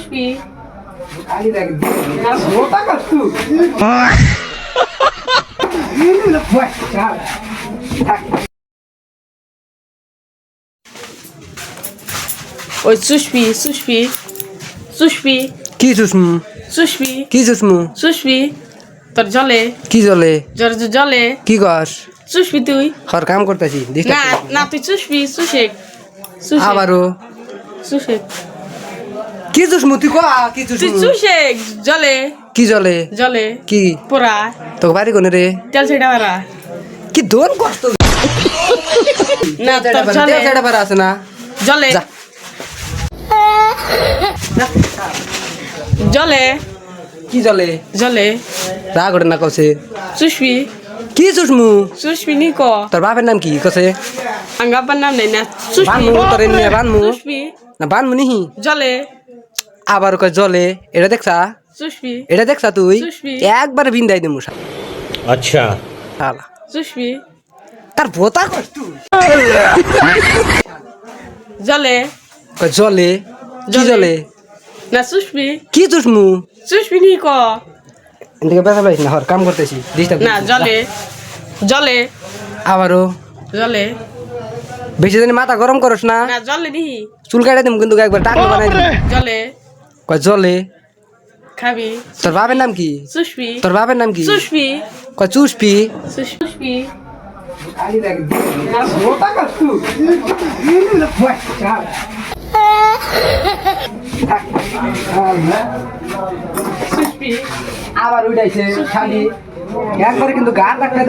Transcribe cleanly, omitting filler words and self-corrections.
সুষ্পি খালি দেখ মোটা কাটু ওই সুষ্পি সুষ্পি সুষ্পি কি সুষমু সুষ্পি কি সুষমু সুষ্পি তোর জলে কি জলে জলে কি কস সুষ্পি তুই হর কাম করতেছি না না তুই সুষ্পি সুশেক সুশেক আবারও সুশেক কি সুষমু তুই কয়া কি তুই সুষমু সুশেক জলে কি জলে জলে কি পোড়া তোকে বাড়ি কোনে রে তেল ছেড়া মারা কি দোন কষ্ট না তোর জলে তেল পারা আছে না জলে যা জলে কি জলে জলে রাগ ওঠে না কছে সুষ্পি কি সুষমু সুষ্পি নি ক তোর বাপের নাম কি কছে আঙ্গাপার নাম নেই না সুষ্পি বানমু তোর এনে বানমু সুষ্পি না বানমু নিহি জলে আবার কয় জলে এটা দেখছা সুষ্পি এটা দেখছা তুই সুষ্পি। একবার বিন্দাই দিমু अच्छा শালা সুষ্পি তার ভোতা কষ্ট জলে কয় জলে কি জলে। জলে না সুষ্পি কি সুষমু সুষ্পি নি ক এদিকে বেসা পাইছ না হর কাম করতেছি ডিস্টার্ব না জলে জলে আবারও জলে বেশি দিন মাথা গরম করস না না জলে নি চুল কাটাই দিম কিন্তু একবার টাকলা বানাই দিম জলে কয় জলে খাবি তোর বাপের নাম কি সুষ্পি তোর বাপের নাম কি সুষ্পি কয় চুষপি সুষ্পি সুষ্পি আবার উঠাইছে খালি একবারে কিন্তু গা ডাক্তার